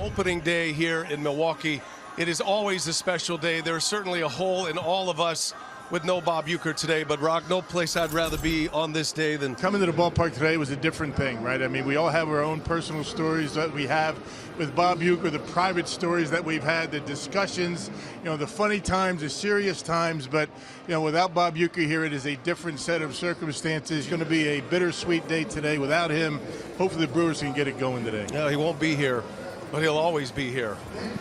opening day here in Milwaukee. It is always a special day. There's certainly a hole in all of us with no Bob Uecker today, but Rock, no place I'd rather be on this day than coming to the ballpark today was a different thing, right? I mean, we all have our own personal stories that we have with Bob Uecker, the private stories that we've had, the discussions, the funny times, the serious times. But without Bob Uecker here, it is a different set of circumstances. It's going to be a bittersweet day today. Without him, hopefully the Brewers can get it going today. No, he won't be here, but he'll always be here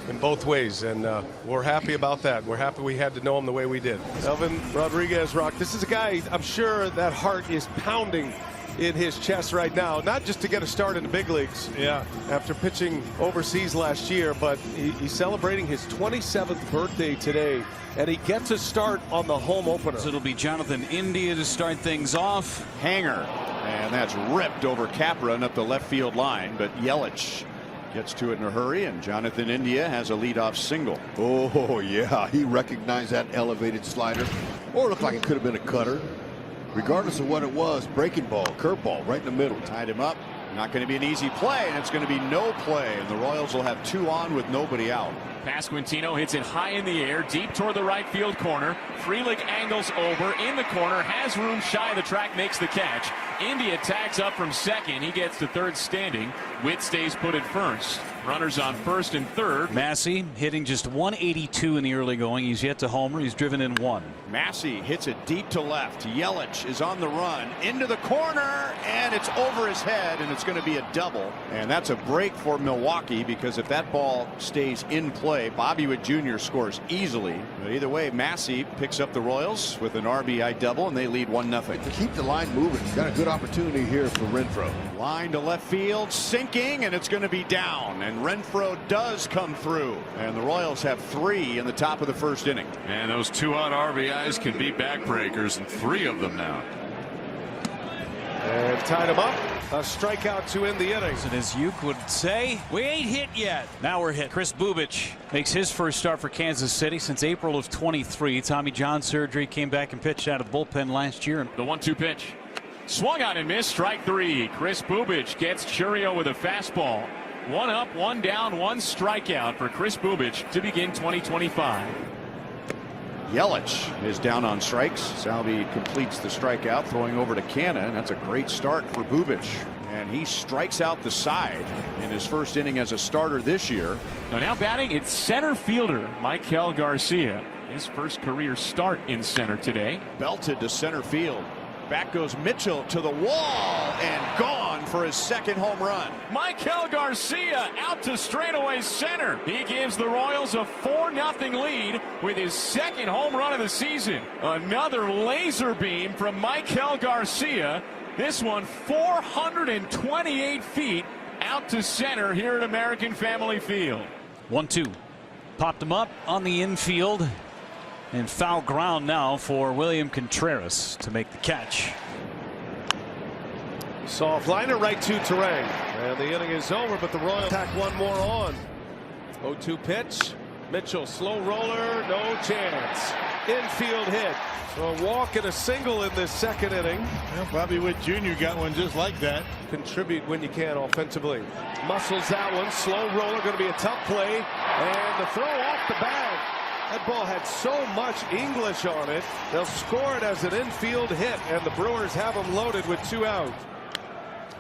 in both ways, and we're happy about that. We're happy we had to know him the way we did. Elvin Rodriguez, Rock, this is a guy, I'm sure that heart is pounding in his chest right now, not just to get a start in the big leagues after pitching overseas last year, but he's celebrating his 27th birthday today, and he gets a start on the home opener. So it'll be Jonathan India to start things off. Hanger, and that's ripped over Capra and up the left field line, but Yelich gets to it in a hurry, and Jonathan India has a leadoff single. Oh, yeah, he recognized that elevated slider, or it looked like it could have been a cutter. Regardless of what it was, breaking ball, curveball, right in the middle. Tied him up. Not going to be an easy play, and it's going to be no play, and the Royals will have 2 on with nobody out. Pasquantino hits it high in the air, deep toward the right field corner. Frelick angles over in the corner, has room shy of the track, makes the catch. India tags up from second. He gets to third standing. Witt stays put at first. Runners on first and third. Massey hitting just 182 in the early going. He's yet to homer. He's driven in 1. Massey hits it deep to left. Yelich is on the run into the corner, and it's over his head, and it's going to be a double. And that's a break for Milwaukee, because if that ball stays in play, Bobby Witt Jr. scores easily. But either way, Massey picks up the Royals with an RBI double, and they lead 1-0. Keep the line moving. Got a good opportunity here for Renfroe. Line to left field, sinking, and it's going to be down. And Renfroe does come through. And the Royals have 3 in the top of the first inning. And those 2-out RBIs can be backbreakers, and 3 of them now. And tied him up. A strikeout to end the innings. And as Uecker would say, we ain't hit yet. Now we're hit. Chris Bubich makes his first start for Kansas City since April of 23. Tommy John surgery, came back and pitched out of the bullpen last year. The 1-2 pitch. Swung out and missed. Strike 3. Chris Bubich gets Churio with a fastball. 1 up, 1 down, 1 strikeout for Chris Bubich to begin 2025. Yelich is down on strikes. Salvi completes the strikeout, throwing over to Canna, and that's a great start for Bubich. And he strikes out the side in his first inning as a starter this year. Now batting, it's center fielder Michael Garcia. His first career start in center today. Belted to center field. Back goes Mitchell to the wall, and gone for his second home run. Michael Garcia out to straightaway center. He gives the Royals a 4-0 lead with his second home run of the season. Another laser beam from Michael Garcia. This one 428 feet out to center here at American Family Field. 1-2. Popped him up on the infield. And foul ground now for William Contreras to make the catch. Soft liner right to Terang. And the inning is over, but the Royals tack 1 more on. 0-2 pitch. Mitchell, slow roller, no chance. Infield hit. So a walk and a single in this second inning. Well, Bobby Witt Jr. got one just like that. Contribute when you can offensively. Muscles that one. Slow roller, going to be a tough play. And the throw off the bag. That ball had so much English on it. They'll score it as an infield hit, and the Brewers have them loaded with 2 out.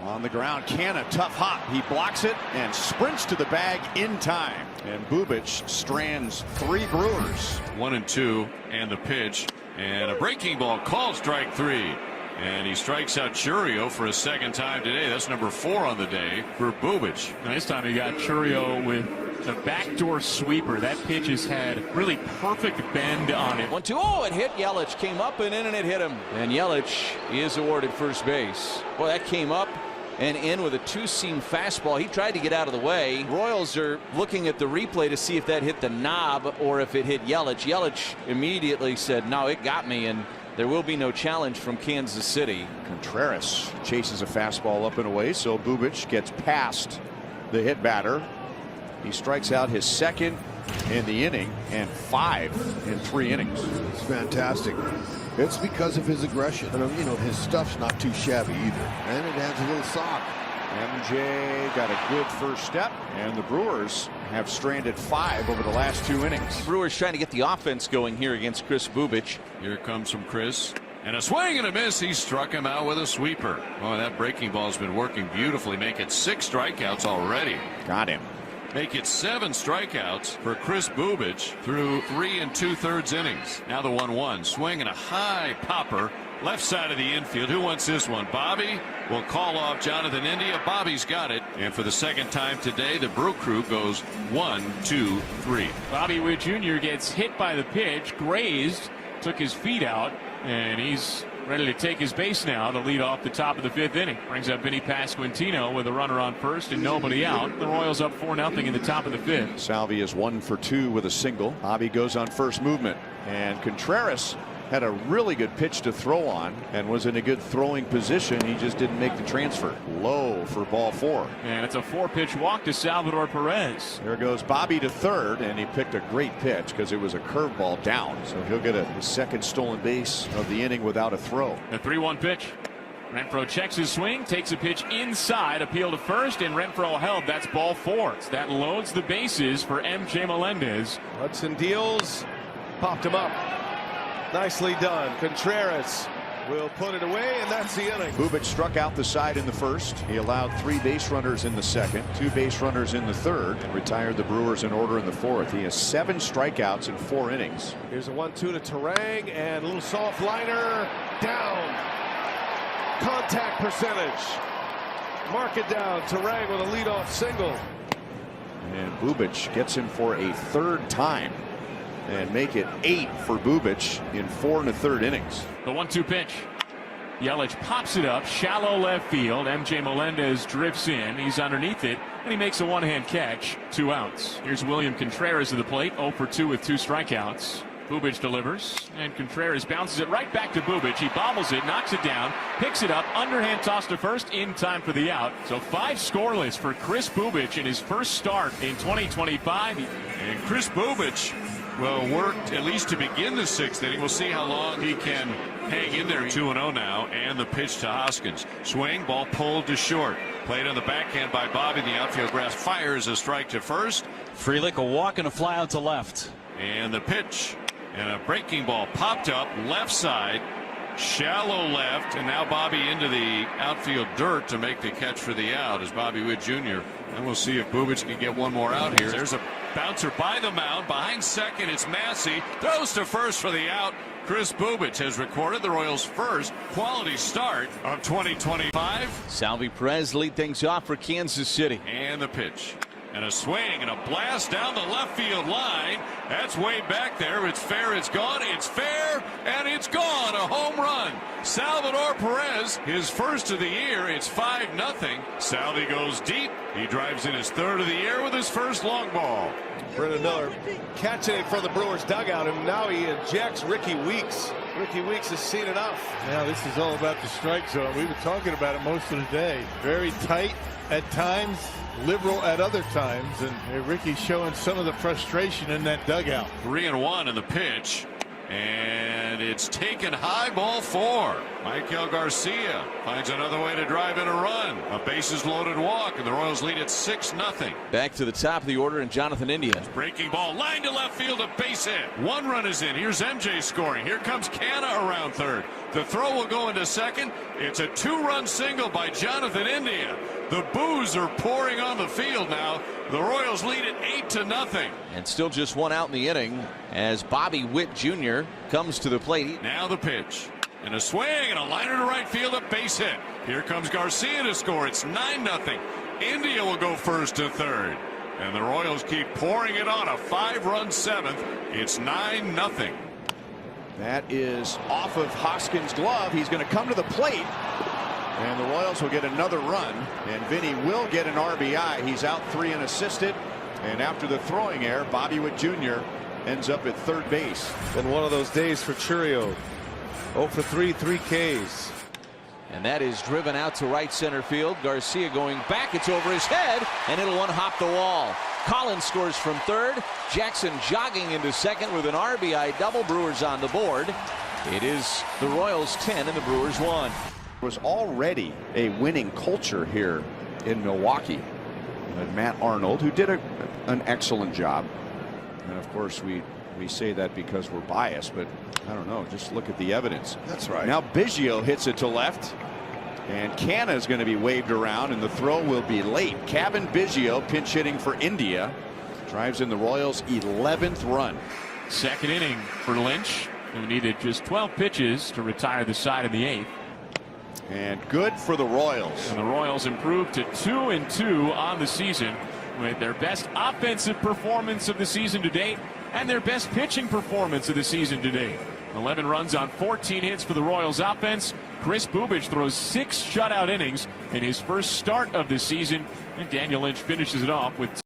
On the ground, Canna, tough hop. He blocks it and sprints to the bag in time. And Bubich strands 3 Brewers. 1-2, and the pitch, and a breaking ball called strike 3. And he strikes out Churio for a second time today. That's number 4 on the day for Bubich. And this time he got Churio with the backdoor sweeper. That pitch has had really perfect bend on it. 1-2. Oh, it hit Yelich. Came up and in, and it hit him. And Yelich is awarded first base. Well, that came up and in with a 2-seam fastball. He tried to get out of the way. Royals are looking at the replay to see if that hit the knob or if it hit Yelich. Yelich immediately said, no, it got me, and there will be no challenge from Kansas City. Contreras chases a fastball up and away, so Bubich gets past the hit batter. He strikes out his second in the inning and 5 in 3 innings. It's fantastic. It's because of his aggression. And, his stuff's not too shabby either. And it adds a little sock. MJ got a good first step, and the Brewers have stranded 5 over the last 2 innings. Brewers trying to get the offense going here against Chris Bubic. Here it comes from Chris. And a swing and a miss. He struck him out with a sweeper. Oh, that breaking ball's been working beautifully. Make it 6 strikeouts already. Got him. Make it 7 strikeouts for Chris Bubic through 3 2/3 innings. Now the 1-1 swing and a high popper left side of the infield. Who wants this one? Bobby will call off Jonathan India. Bobby's got it. And for the second time today, the Brew Crew goes 1, 2, 3. Bobby Witt Jr. gets hit by the pitch, grazed, took his feet out, and he's ready to take his base now to lead off the top of the 5th inning. Brings up Vinny Pasquantino with a runner on first and nobody out. The Royals up 4-0 in the top of the 5th. Salvi is 1 for 2 with a single. Bobby goes on first movement, and Contreras had a really good pitch to throw on and was in a good throwing position. He just didn't make the transfer. Low for ball 4. And it's a 4-pitch walk to Salvador Perez. There goes Bobby to third, and he picked a great pitch because it was a curveball down. So he'll get his second stolen base of the inning without a throw. A 3-1 pitch. Renfroe checks his swing, takes a pitch inside, appeal to first, and Renfroe held. That's ball 4. So that loads the bases for MJ Melendez. Hudson deals, popped him up. Nicely done. Contreras will put it away, and that's the inning. Bubic struck out the side in the first. He allowed 3 base runners in the second, 2 base runners in the third, and retired the Brewers in order in the 4th. He has 7 strikeouts in 4 innings. Here's a 1-2 to Terang, and a little soft liner down. Contact percentage. Mark it down. Terang with a leadoff single. And Bubic gets him for a 3rd time. And make it 8 for Bubic in 4 1/3 innings. The 1-2 pitch. Yelich pops it up, shallow left field. MJ Melendez drifts in. He's underneath it, and he makes a one-hand catch. 2 outs. Here's William Contreras to the plate, 0 for 2 with 2 strikeouts. Bubic delivers, and Contreras bounces it right back to Bubic. He bobbles it, knocks it down, picks it up, underhand toss to first in time for the out. So 5 scoreless for Chris Bubic in his first start in 2025. And Chris Bubic, well, worked at least to begin the 6th inning. We'll see how long he can hang in there. 2-0 now, and the pitch to Hoskins. Swing, ball pulled to short. Played on the backhand by Bobby. The outfield grass fires a strike to first. Frelick, a walk and a fly out to left. And the pitch, and a breaking ball popped up left side, shallow left, and now Bobby into the outfield dirt to make the catch for the out as Bobby Witt Jr. And we'll see if Bubic can get one more out here. There's a bouncer by the mound. Behind second, it's Massey. Throws to first for the out. Chris Bubic has recorded the Royals' first quality start of 2025. Salvi Perez lead things off for Kansas City. And the pitch. And a swing and a blast down the left field line. That's way back there. It's fair. It's gone. It's fair. And it's gone. A home run. Salvador Perez, his first of the year. It's 5-0. Salvi goes deep. He drives in his 3rd of the year with his first long ball. Brendan Miller catching it from the Brewers dugout, and now he ejects Ricky Weeks. Ricky Weeks has seen enough. Yeah, this is all about the strike zone. We've been talking about it most of the day. Very tight at times, liberal at other times, and Ricky's showing some of the frustration in that dugout. 3-1 in the pitch. And it's taken high, ball 4. Michael Garcia finds another way to drive in a run. A bases loaded walk, and the Royals lead at 6-0. Back to the top of the order, and Jonathan India. Breaking ball, line to left field, a base hit. 1 run is in. Here's MJ scoring. Here comes Canna around third. The throw will go into second. It's a 2-run single by Jonathan India. The boos are pouring on the field now. The Royals lead at 8-0. And still just 1 out in the inning as Bobby Witt Jr. comes to the plate. Now the pitch. And a swing and a liner to right field, a base hit. Here comes Garcia to score. It's 9-0. India will go first to third. And the Royals keep pouring it on. A 5-run 7th. It's 9-0. That is off of Hoskins' glove. He's going to come to the plate. And the Royals will get another run. And Vinny will get an RBI. He's out 3 unassisted. And after the throwing error, Bobby Witt Jr. ends up at 3rd base. Been one of those days for Churio. 0 for 3, 3 Ks. And that is driven out to right center field. Garcia going back. It's over his head, and it'll one-hop the wall. Collins scores from 3rd. Jackson jogging into 2nd with an RBI double. Brewers on the board. It is the Royals 10 and the Brewers 1. Was already a winning culture here in Milwaukee. Matt Arnold, who did an excellent job. And of course, we say that because we're biased, but I don't know. Just look at the evidence. That's right. Now Biggio hits it to left. And Canna is going to be waved around, and the throw will be late. Kevin Biggio, pinch hitting for India, drives in the Royals' 11th run. Second inning for Lynch, who needed just 12 pitches to retire the side in the 8th. And good for the Royals. And the Royals improved to 2-2 on the season with their best offensive performance of the season to date and their best pitching performance of the season to date. 11 runs on 14 hits for the Royals offense. Chris Bubich throws 6 shutout innings in his first start of the season, and Daniel Lynch finishes it off with